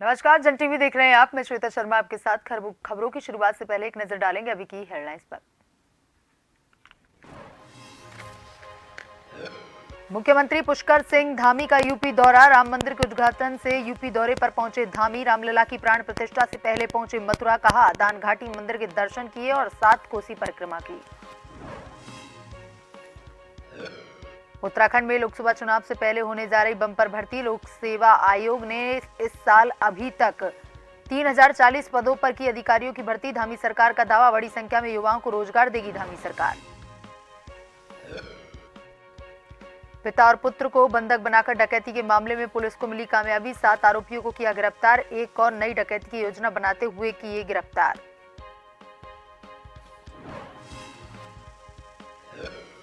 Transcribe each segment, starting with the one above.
नमस्कार, जन टीवी देख रहे हैं आप। मैं श्वेता शर्मा आपके साथ। खबरों की शुरुआत से पहले एक नजर डालेंगे अभी की हेडलाइंस पर। मुख्यमंत्री पुष्कर सिंह धामी का यूपी दौरा। राम मंदिर के उद्घाटन से यूपी दौरे पर पहुंचे धामी। रामलला की प्राण प्रतिष्ठा से पहले पहुंचे मथुरा। कहा, दान घाटी मंदिर के दर्शन किए और 7 कोसी परिक्रमा की। उत्तराखंड में लोकसभा चुनाव से पहले होने जा रही बंपर भर्ती। लोक सेवा आयोग ने इस साल अभी तक 3040 पदों पर की अधिकारियों की भर्ती। धामी सरकार का दावा, बड़ी संख्या में युवाओं को रोजगार देगी धामी सरकार। पिता और पुत्र को बंधक बनाकर डकैती के मामले में पुलिस को मिली कामयाबी। 7 आरोपियों को किया गिरफ्तार। एक और नई डकैती की योजना बनाते हुए किए गिरफ्तार।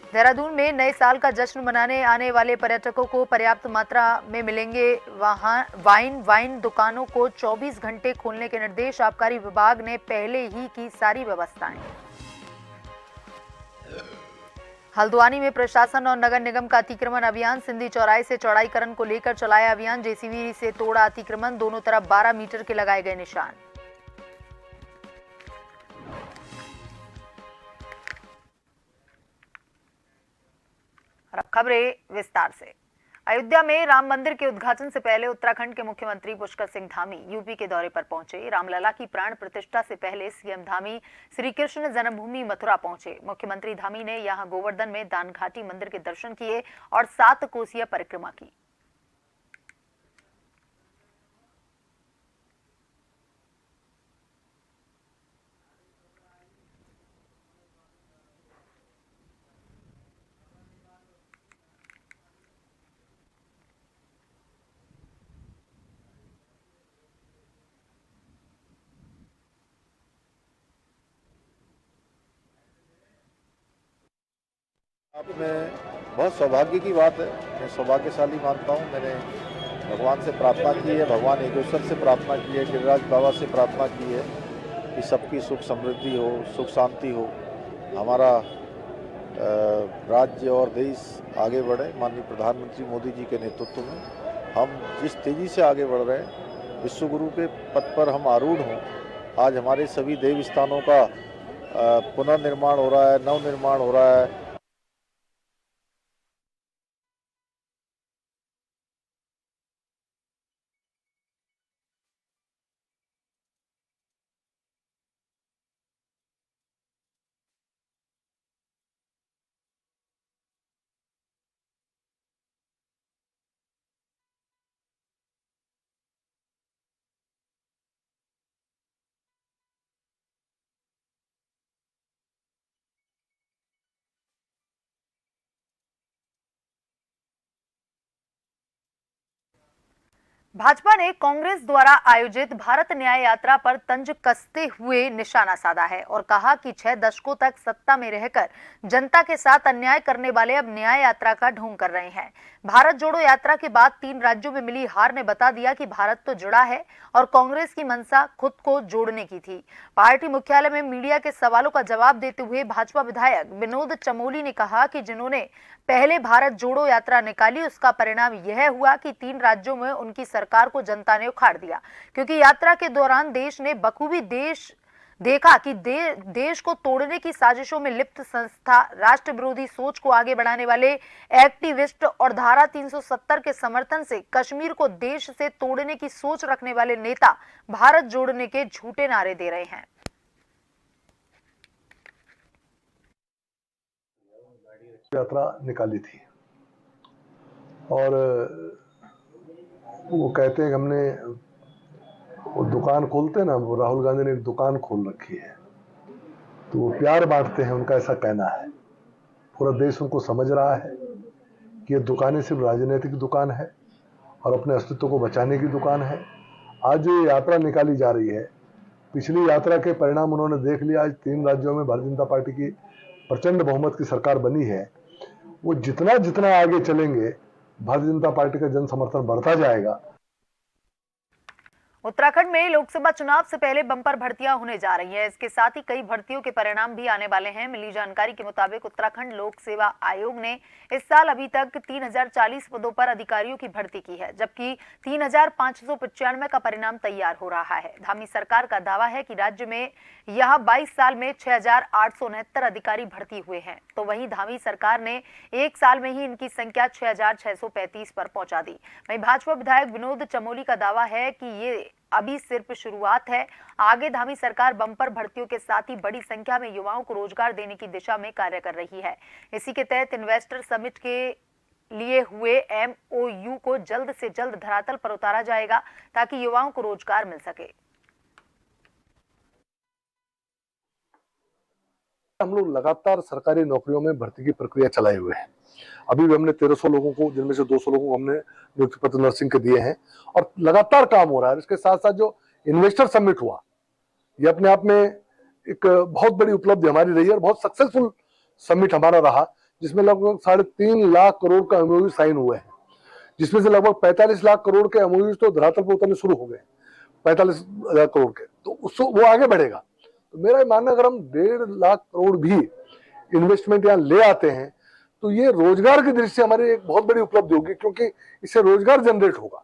देहरादून में नए साल का जश्न मनाने आने वाले पर्यटकों को पर्याप्त मात्रा में मिलेंगे वाइन दुकानों को 24 घंटे खोलने के निर्देश। आबकारी विभाग ने पहले ही की सारी व्यवस्थाएं। हल्द्वानी में प्रशासन और नगर निगम का अतिक्रमण अभियान। सिंधी चौराहे से चौड़ाईकरण को लेकर चलाया अभियान। जेसीबी से तोड़ा अतिक्रमण। दोनों तरफ 12 मीटर के लगाए गए निशान। और अब खबरें विस्तार से। अयोध्या में राम मंदिर के उद्घाटन से पहले उत्तराखंड के मुख्यमंत्री पुष्कर सिंह धामी यूपी के दौरे पर पहुंचे। रामलला की प्राण प्रतिष्ठा से पहले सीएम धामी श्री कृष्ण जन्मभूमि मथुरा पहुंचे। मुख्यमंत्री धामी ने यहां गोवर्धन में दान घाटी मंदिर के दर्शन किए और 7 कोसिया परिक्रमा की। आप में बहुत सौभाग्य की बात है। मैं सौभाग्यशाली मानता हूँ। मैंने भगवान से प्रार्थना की है, भगवान एकेश्वर से प्रार्थना की है, गिरिराज बाबा से प्रार्थना की है कि सबकी सुख समृद्धि हो, सुख शांति हो, हमारा राज्य और देश आगे बढ़े। माननीय प्रधानमंत्री मोदी जी के नेतृत्व में हम जिस तेज़ी से आगे बढ़ रहे हैं, विश्वगुरु के पद पर हम आरूढ़ हों। आज हमारे सभी देव स्थानों का पुनर्निर्माण हो रहा है, नवनिर्माण हो रहा है। भाजपा ने कांग्रेस द्वारा आयोजित भारत न्याय यात्रा पर तंज कसते हुए निशाना साधा है और कहा कि 6 दशकों तक सत्ता में रहकर जनता के साथ अन्याय करने वाले अब न्याय यात्रा का ढोंग कर रहे हैं। भारत जोड़ो यात्रा के बाद 3 राज्यों में मिली हार ने बता दिया कि भारत तो जुड़ा है और कांग्रेस की मंशा खुद को जोड़ने की थी। पार्टी मुख्यालय में मीडिया के सवालों का जवाब देते हुए भाजपा विधायक विनोद चमोली ने कहा कि जिन्होंने पहले भारत जोड़ो यात्रा निकाली, उसका परिणाम यह हुआ कि 3 राज्यों में उनकी सरकार को जनता ने उखाड़ दिया, क्योंकि यात्रा के दौरान देश ने बखूबी देखा कि देश को तोड़ने की साजिशों में लिप्त संस्था, राष्ट्र विरोधी सोच को आगे बढ़ाने वाले एक्टिविस्ट और धारा 370 के समर्थन से कश्मीर को देश से तोड़ने की सोच रखने वाले नेता भारत जोड़ने के झूठे नारे दे रहे हैं। यात्रा निकाली थी और वो कहते हैं कि हमने वो दुकान खोलते हैं ना, वो राहुल गांधी ने एक दुकान खोल रखी है, तो वो प्यार बांटते हैं, उनका ऐसा कहना है। पूरा देश उनको समझ रहा है कि ये दुकानें सिर्फ राजनीतिक दुकान है और अपने अस्तित्व को बचाने की दुकान है। आज जो ये यात्रा निकाली जा रही है, पिछली यात्रा के परिणाम उन्होंने देख लिया। आज 3 राज्यों में भारतीय जनता पार्टी की प्रचंड बहुमत की सरकार बनी है। वो जितना जितना आगे चलेंगे, भारतीय जनता पार्टी का जन समर्थन बढ़ता जाएगा। उत्तराखंड में लोकसभा चुनाव से पहले बम्पर भर्तियां होने जा रही हैं। इसके साथ ही कई भर्तियों के परिणाम भी आने वाले हैं। मिली जानकारी के मुताबिक उत्तराखंड लोक सेवा आयोग ने इस साल अभी तक 3040 पदों पर अधिकारियों की भर्ती की है, जबकि 3595 का परिणाम तैयार हो रहा है। धामी सरकार का दावा है कि राज्य में यहां 22 साल में 6869 अधिकारी भर्ती हुए हैं, तो वहीं धामी सरकार ने एक साल में ही इनकी संख्या 6635 पर पहुंचा दी। वहीं भाजपा विधायक विनोद चमोली का दावा है कि ये अभी सिर्फ शुरुआत है। आगे धामी सरकार बम्पर भर्तियों के साथ ही बड़ी संख्या में युवाओं को रोजगार देने की दिशा में कार्य कर रही है। इसी के तहत इन्वेस्टर समिट के लिए हुए MOU को जल्द से जल्द धरातल पर उतारा जाएगा ताकि युवाओं को रोजगार मिल सके। हम लोग लगातार सरकारी नौकरियों में भर्ती की प्रक्रिया चलाए हुए हैं। अभी भी हमने 1300 लोगों को, जिनमें से 200 लोगों को हमने नियुक्ति पत्र नर्सिंग के दिए हैं और लगातार काम हो रहा है। इसके साथ साथ जो इन्वेस्टर समिट हुआ, ये अपने आप में एक बहुत बड़ी उपलब्धि हमारी रही है और बहुत सक्सेसफुल समिट हमारा रहा, जिसमें लगभग 3.5 लाख करोड़ का MOU साइन हुए हैं, जिसमें से लगभग 45 लाख करोड़ के MOU तो धरातल पर उतरने शुरू हो गए। 45,000 करोड़ के, तो उसको वो आगे बढ़ेगा। तो मेरा मानना, अगर हम 1.5 लाख करोड़ भी इन्वेस्टमेंट यहाँ ले आते हैं तो ये रोजगार की दृष्टि से हमारी एक बहुत बड़ी उपलब्धि होगी, क्योंकि इससे रोजगार जनरेट होगा।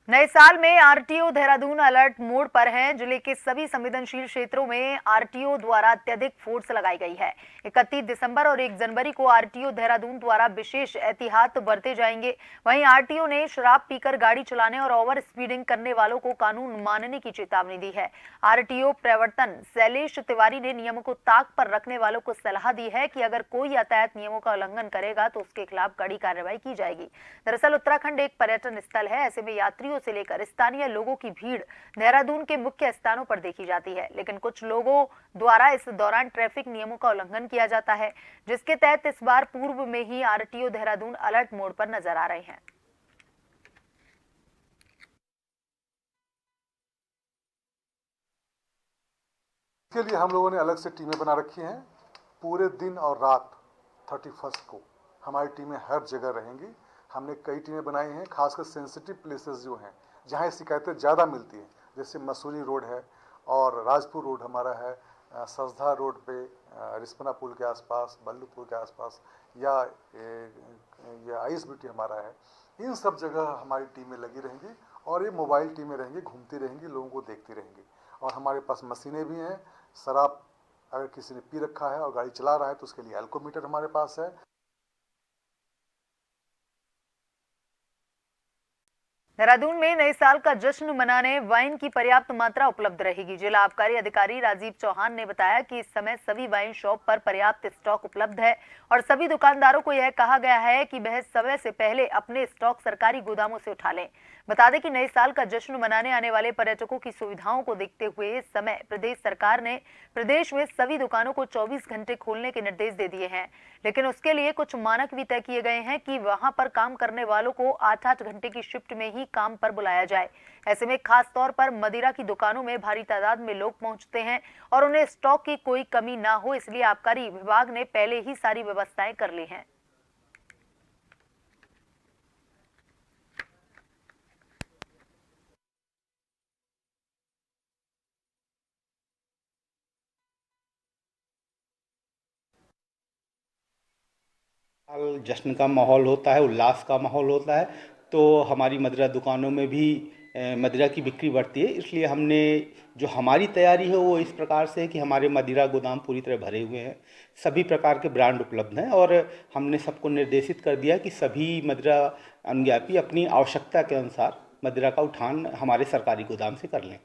नए साल में RTO देहरादून अलर्ट मोड पर है। जिले के सभी संवेदनशील क्षेत्रों में RTO द्वारा अत्यधिक फोर्स लगाई गई है। 31 दिसंबर और 1 जनवरी को RTO देहरादून द्वारा विशेष एहतियात बरते जाएंगे। वहीं RTO ने शराब पीकर गाड़ी चलाने और ओवर स्पीडिंग करने वालों को कानून मानने की चेतावनी दी है। RTO प्रवर्तन शैलेश तिवारी ने नियमों को ताक पर रखने वालों को सलाह दी है कि अगर कोई यातायात नियमों का उल्लंघन करेगा तो उसके खिलाफ कड़ी कार्रवाई की जाएगी। दरअसल उत्तराखंड एक पर्यटन स्थल है, ऐसे में यात्रियों से लेकर स्थानीय लोगों की भीड़ देहरादून के मुख्य स्थानों पर देखी जाती है, लेकिन कुछ लोगों द्वारा इस दौरान ट्रैफिक नियमों का उल्लंघन किया जाता है, जिसके तहत इस बार पूर्व में ही RTO देहरादून अलर्ट मोड पर नजर आ रहे हैं। इसके लिए हम लोगों ने अलग से टीमें बना रखी हैं। पूरे दिन और रात 31 को हमारी टीमें हर जगह रहेंगी। हमने कई टीमें बनाई हैं, खासकर सेंसिटिव प्लेसेस जो हैं, जहाँ शिकायतें ज़्यादा मिलती हैं, जैसे मसूरी रोड है और राजपुर रोड हमारा है, सजधा रोड पे, रिस्पना पुल के आसपास, बल्लूपुर के आसपास, या आइस ब्यूटी हमारा है। इन सब जगह हमारी टीमें लगी रहेंगी और ये मोबाइल टीमें रहेंगी, घूमती रहेंगी, लोगों को देखती रहेंगी। और हमारे पास मशीनें भी हैं। शराब अगर किसी ने पी रखा है और गाड़ी चला रहा है तो उसके लिए एल्कोमीटर हमारे पास है। देहरादून में नए साल का जश्न मनाने वाइन की पर्याप्त मात्रा उपलब्ध रहेगी। जिला आबकारी अधिकारी राजीव चौहान ने बताया कि इस समय सभी वाइन शॉप पर पर्याप्त स्टॉक उपलब्ध है और सभी दुकानदारों को यह कहा गया है कि वह समय से पहले अपने स्टॉक सरकारी गोदामों से उठा लें। बता दें कि नए साल का जश्न मनाने आने वाले पर्यटकों की सुविधाओं को देखते हुए इस समय प्रदेश सरकार ने प्रदेश में सभी दुकानों को 24 घंटे खोलने के निर्देश दे दिए हैं, लेकिन उसके लिए कुछ मानक भी तय किए गए हैं कि वहां पर काम करने वालों को 8-8 घंटे की शिफ्ट में ही काम पर बुलाया जाए। ऐसे में खास तौर पर मदिरा की दुकानों में भारी तादाद में लोग पहुंचते हैं और उन्हें स्टॉक की कोई कमी ना हो, इसलिए आबकारी विभाग ने पहले ही सारी व्यवस्थाएं कर ली हैं। जश्न का माहौल होता है, उल्लास का माहौल होता है, तो हमारी मदिरा दुकानों में भी मदिरा की बिक्री बढ़ती है। इसलिए हमने जो हमारी तैयारी है वो इस प्रकार से है कि हमारे मदिरा गोदाम पूरी तरह भरे हुए हैं, सभी प्रकार के ब्रांड उपलब्ध हैं और हमने सबको निर्देशित कर दिया कि सभी मदिरा अनुज्ञापी अपनी आवश्यकता के अनुसार मदिरा का उठान हमारे सरकारी गोदाम से कर लें।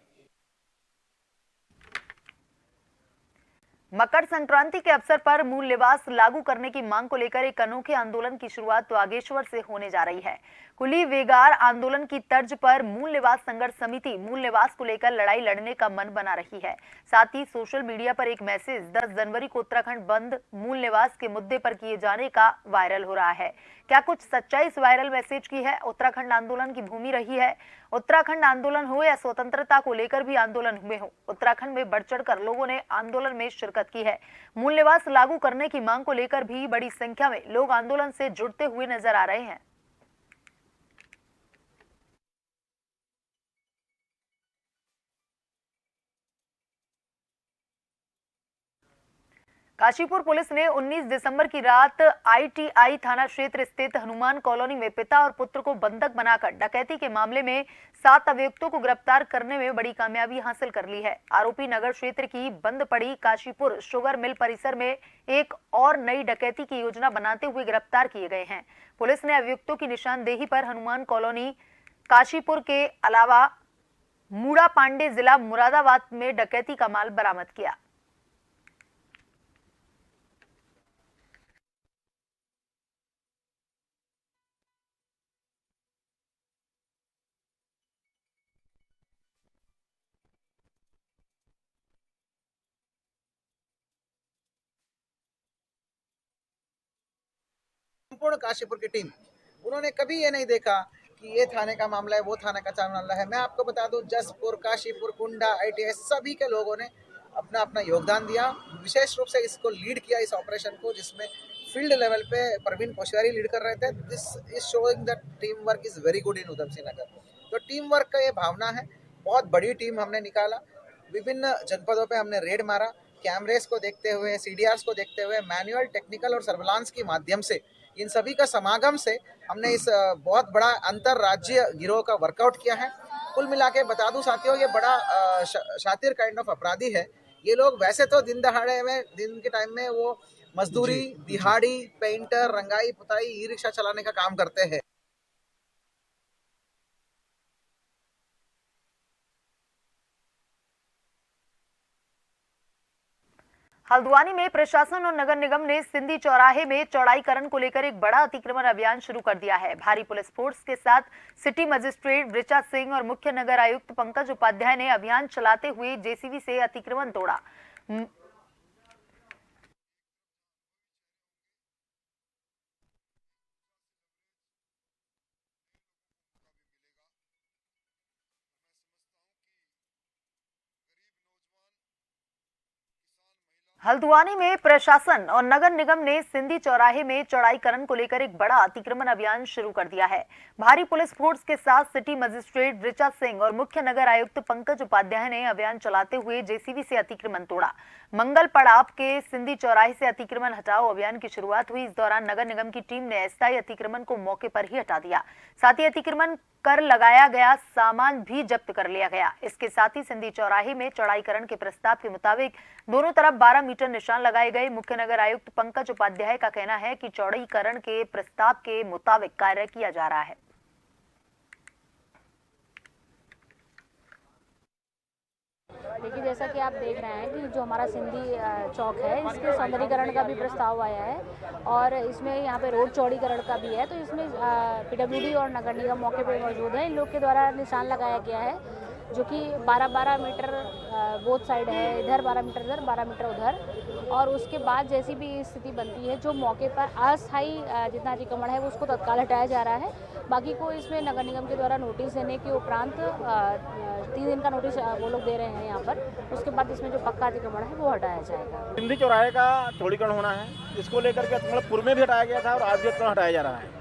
मकर संक्रांति के अवसर पर मूल निवास लागू करने की मांग को लेकर एक अनोखे आंदोलन की शुरुआत बागेश्वर से होने जा रही है। कुली वेगार आंदोलन की तर्ज पर मूल निवास संघर्ष समिति मूल निवास को लेकर लड़ाई लड़ने का मन बना रही है। साथ ही सोशल मीडिया पर एक मैसेज 10 जनवरी को उत्तराखंड बंद मूल निवास के मुद्दे पर किए जाने का वायरल हो रहा है। क्या कुछ सच्चाई इस वायरल मैसेज की है? उत्तराखंड आंदोलन की भूमि रही है। उत्तराखंड आंदोलन हो या स्वतंत्रता को लेकर भी आंदोलन हुए हो, उत्तराखंड में बढ़ चढ़कर लोगों ने आंदोलन में शिरकत की है। मूल निवास लागू करने की मांग को लेकर भी बड़ी संख्या में लोग आंदोलन से जुड़ते हुए नजर आ रहे हैं। काशीपुर पुलिस ने 19 दिसंबर की रात आईटीआई थाना क्षेत्र स्थित हनुमान कॉलोनी में पिता और पुत्र को बंधक बनाकर डकैती के मामले में 7 अभियुक्तों को गिरफ्तार करने में बड़ी कामयाबी हासिल कर ली है। आरोपी नगर क्षेत्र की बंद पड़ी काशीपुर शुगर मिल परिसर में एक और नई डकैती की योजना बनाते हुए गिरफ्तार किए गए हैं। पुलिस ने अभियुक्तों की निशानदेही पर हनुमान कॉलोनी काशीपुर के अलावा मूड़ा पांडे जिला मुरादाबाद में डकैती का माल बरामद किया। संपूर्ण काशीपुर की टीम, उन्होंने कभी ये नहीं देखा कि ये थाने का मामला है, वो थाने का मामला है। मैं आपको बता दूं, जसपुर, काशीपुर, कुंडा, आईटीआई सभी के लोगों ने अपना अपना योगदान दिया। विशेष रूप से इसको लीड किया, इस ऑपरेशन को, जिसमें फील्ड लेवल पे प्रवीण कोश्यारी लीड कर रहे थे। This is showing that team work is very good in Udham Singh Nagar. तो टीम वर्क का ये भावना है। बहुत बड़ी टीम हमने निकाला, विभिन्न जनपदों पे हमने रेड मारा, कैमरेस को देखते हुए, सीडीआर्स को देखते हुए, मैनुअल, टेक्निकल और सर्विलांस के माध्यम से, इन सभी का समागम से हमने इस बहुत बड़ा अंतरराज्यीय गिरोह का वर्कआउट किया है। कुल मिला के बता दूं साथियों, ये बड़ा शातिर काइंड ऑफ अपराधी है। ये लोग वैसे तो दिन दहाड़े में, दिन के टाइम में वो मजदूरी, दिहाड़ी, पेंटर, रंगाई, पुताई, ई रिक्शा चलाने का काम करते हैं। हल्द्वानी में प्रशासन और नगर निगम ने सिंधी चौराहे में चौड़ाईकरण को लेकर एक बड़ा अतिक्रमण अभियान शुरू कर दिया है। भारी पुलिस फोर्स के साथ सिटी मजिस्ट्रेट ऋचा सिंह और मुख्य नगर आयुक्त पंकज उपाध्याय ने अभियान चलाते हुए जेसीबी से अतिक्रमण तोड़ा। हल्द्वानी में प्रशासन और नगर निगम ने सिंधी चौराहे में चौड़ाईकरण को लेकर एक बड़ा अतिक्रमण अभियान शुरू कर दिया है। भारी पुलिस फोर्स के साथ सिटी मजिस्ट्रेट ऋचा सिंह और मुख्य नगर आयुक्त पंकज उपाध्याय ने अभियान चलाते हुए जेसीबी से अतिक्रमण तोड़ा। मंगल पड़ाव के सिंधी चौराहे से अतिक्रमण हटाओ अभियान की शुरुआत हुई। इस दौरान नगर निगम की टीम ने अस्थायी अतिक्रमण को मौके पर ही हटा दिया। साथ ही अतिक्रमण कर लगाया गया सामान भी जब्त कर लिया गया। इसके साथ ही सिंधी चौराहे में चौड़ाईकरण के प्रस्ताव के मुताबिक दोनों तरफ 12 मीटर निशान लगाए गए। मुख्य नगर आयुक्त पंकज उपाध्याय का कहना है कि चौड़ाईकरण के प्रस्ताव के मुताबिक कार्य किया जा रहा है। देखिए, जैसा कि आप देख रहे हैं कि जो हमारा सिंधी चौक है, इसके सौंदर्यीकरण का भी प्रस्ताव आया है और इसमें यहाँ पे रोड चौड़ीकरण का भी है। तो इसमें पीडब्ल्यूडी और नगर निगम मौके पे मौजूद है। इन लोग के द्वारा निशान लगाया गया है जो कि 12-12 मीटर बोथ साइड है, इधर 12 मीटर इधर, 12 मीटर उधर। और उसके बाद जैसी भी स्थिति बनती है, जो मौके पर अस्थायी जितना अतिक्रमण है वो उसको तत्काल हटाया जा रहा है। बाकी को इसमें नगर निगम के द्वारा नोटिस देने के उपरांत 3 दिन का नोटिस वो लोग दे रहे हैं यहाँ पर। उसके बाद इसमें जो पक्का अतिक्रमण है वो हटाया जाएगा। सिंधी चौराहे का चौड़ीकरण होना है, इसको लेकर के अतिक्रमण पूर्व में भी हटाया गया था और आज भी अतिक्रमण हटाया जा रहा है।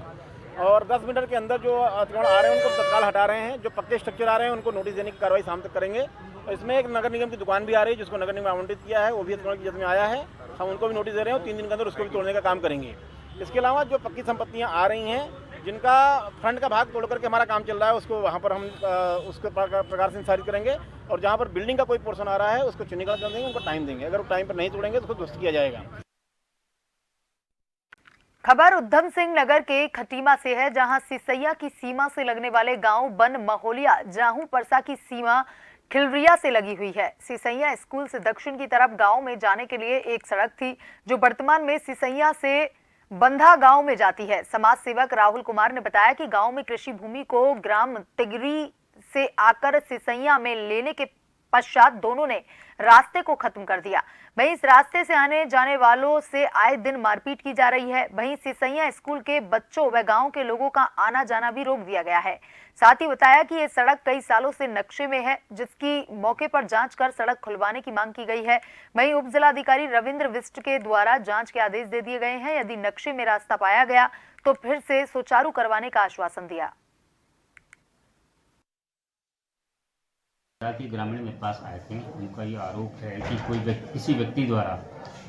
और 10 मीटर के अंदर जो अतिक्रमण आ रहे हैं उनको तत्काल हटा रहे हैं। जो पक्के स्ट्रक्चर आ रहे हैं उनको नोटिस देने की कार्रवाई शाम तक करेंगे। और इसमें एक नगर निगम की दुकान भी आ रही है जिसको नगर निगम आवंटित किया है, वो भी अतिक्रमण की जद में आया है। हम उनको भी नोटिस दे रहे हैं और 3 दिन के अंदर उसको भी तोड़ने का काम करेंगे। इसके अलावा जो पक्की संपत्तियाँ आ रही हैं, जिनका फ्रंट का भाग तोड़ करके हमारा काम चल रहा है, उसको वहाँ पर हम उसके प्रकार से निस्तारित करेंगे। और जहाँ पर बिल्डिंग का कोई पोर्शन आ रहा है उसको चिन्हीकरण कर देंगे, उनको टाइम देंगे। अगर वो टाइम पर नहीं तोड़ेंगे तो उसको दुरुस्त किया जाएगा। खबर उधम सिंह नगर के खटीमा से है, जहां सिसैया की सीमा से लगने वाले गांव बन महोलिया जाहू परसा की सीमा खिलरिया से लगी हुई है। सिसैया स्कूल से दक्षिण की तरफ गांव में जाने के लिए एक सड़क थी जो वर्तमान में सिसैया से बंधा गांव में जाती है। समाज सेवक राहुल कुमार ने बताया कि गांव में कृषि भूमि को ग्राम तिगरी से आकर सिसैया में लेने के पश्चात दोनों ने रास्ते को खत्म कर दिया। वहीं इस रास्ते से आने जाने वालों से आए दिन मारपीट की जा रही है। वहीं सिसैया स्कूल के बच्चों व गांव के लोगों का आना जाना भी रोक दिया गया है। साथ ही बताया कि ये सड़क कई सालों से नक्शे में है, जिसकी मौके पर जांच कर सड़क खुलवाने की मांग की गई है। वहीं उप जिलाधिकारी रविंद्र विष्ट के द्वारा जांच के आदेश दे दिए गए हैं। यदि नक्शे में रास्ता पाया गया तो फिर से सुचारू करवाने का आश्वासन दिया। कि ग्रामीण मेरे पास आए थे, उनका ये आरोप है कि किसी व्यक्ति द्वारा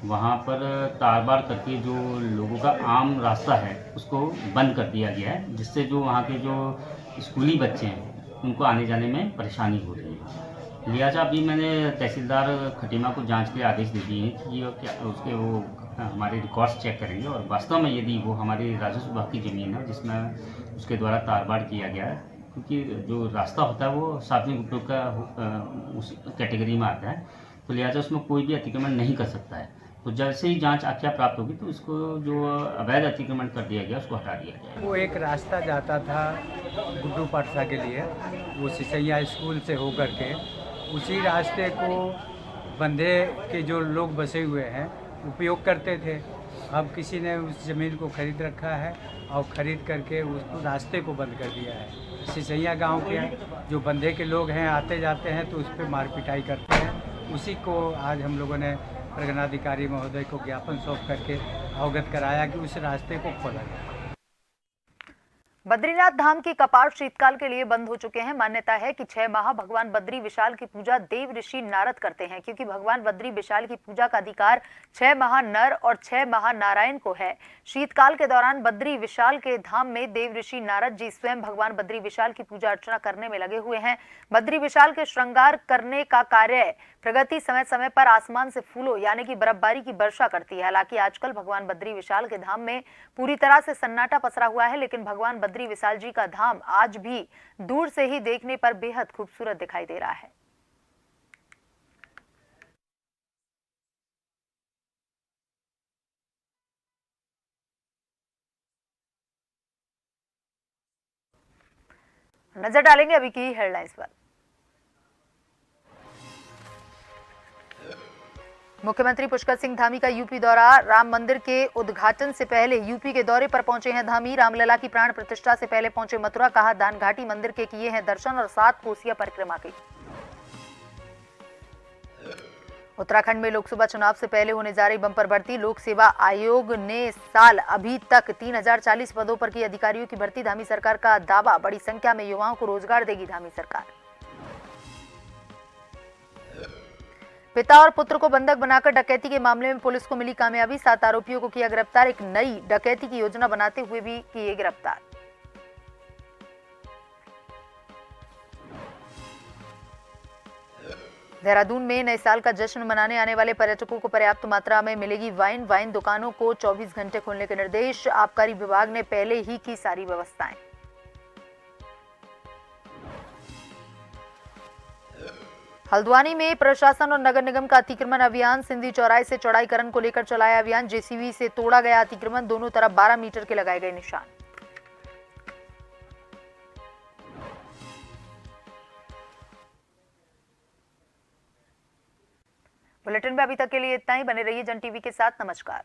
वहाँ पर तार-बाड़ करके जो लोगों का आम रास्ता है उसको बंद कर दिया गया है, जिससे जो वहाँ के जो स्कूली बच्चे हैं उनको आने जाने में परेशानी हो रही है। लिहाजा अभी मैंने तहसीलदार खटीमा को जांच के आदेश दे दिए हैं कि वो हमारे रिकॉर्ड्स चेक करेंगे और वास्तव में यदि वो हमारे राजस्व विभाग की ज़मीन है जिसमें उसके द्वारा तार-बाड़ किया गया है, क्योंकि जो रास्ता होता है वो सार्वजनिक उपयोग का उस कैटेगरी में आता है, तो लिहाजा उसमें कोई भी अतिक्रमण नहीं कर सकता है। तो जैसे ही जांच आख्या प्राप्त होगी तो इसको जो अवैध अतिक्रमण कर दिया गया उसको हटा दिया जाएगा। वो एक रास्ता जाता था गुड्डू पाठशाला के लिए, वो सिसैया स्कूल से होकर के उसी रास्ते को बंधे के जो लोग बसे हुए हैं उपयोग करते थे। अब किसी ने उस ज़मीन को खरीद रखा है और ख़रीद करके उस रास्ते को बंद कर दिया है। सिसैया गांव के जो बंधे के लोग हैं आते जाते हैं तो उस पर मार पिटाई करते हैं। उसी को आज हम लोगों ने प्रगणाधिकारी महोदय को ज्ञापन सौंप करके अवगत कराया कि उस रास्ते को खोला जाए। बद्रीनाथ धाम की कपाट शीतकाल के लिए बंद हो चुके हैं। मान्यता है कि 6 माह भगवान बद्री विशाल की पूजा देव ऋषि नारद करते हैं, क्योंकि भगवान बद्री विशाल की पूजा का अधिकार 6 माह नर और 6 माह नारायण को है। शीतकाल के दौरान बद्री विशाल के धाम में देव ऋषि नारद जी स्वयं भगवान बद्री विशाल की पूजा अर्चना करने में लगे हुए हैं। बद्री विशाल के श्रृंगार करने का कार्य प्रगति समय समय पर आसमान से फूलों यानी कि बर्फबारी की वर्षा करती है। हालांकि आजकल भगवान बद्री विशाल के धाम में पूरी तरह से सन्नाटा पसरा हुआ है, लेकिन भगवान बद्री विशाल जी का धाम आज भी दूर से ही देखने पर बेहद खूबसूरत दिखाई दे रहा है। नजर डालेंगे अभी की हेडलाइंस पर। मुख्यमंत्री पुष्कर सिंह धामी का यूपी दौरा। राम मंदिर के उद्घाटन से पहले यूपी के दौरे पर पहुंचे हैं धामी। रामलला की प्राण प्रतिष्ठा से पहले पहुंचे मथुरा। कहा दान घाटी मंदिर के किए हैं दर्शन और 7 कोसिया परिक्रमा की। उत्तराखंड में लोकसभा चुनाव से पहले होने जा रही बंपर भर्ती। लोक सेवा आयोग ने साल अभी तक 3040 पदों पर की अधिकारियों की भर्ती। धामी सरकार का दावा, बड़ी संख्या में युवाओं को रोजगार देगी धामी सरकार। पिता और पुत्र को बंधक बनाकर डकैती के मामले में पुलिस को मिली कामयाबी। 7 आरोपियों को किया गिरफ्तार। एक नई डकैती की योजना बनाते हुए भी किए गिरफ्तार। देहरादून में नए साल का जश्न मनाने आने वाले पर्यटकों को पर्याप्त मात्रा में मिलेगी वाइन दुकानों को 24 घंटे खोलने के निर्देश। आबकारी विभाग ने पहले ही की सारी व्यवस्थाएं। हल्द्वानी में प्रशासन और नगर निगम का अतिक्रमण अभियान। सिंधी चौराहे से चौड़ाईकरण को लेकर चलाया अभियान। जेसीबी से तोड़ा गया अतिक्रमण। दोनों तरफ 12 मीटर के लगाए गए निशान। बुलेटिन में अभी तक के लिए इतना ही। बने रहिए जन टीवी के साथ। नमस्कार।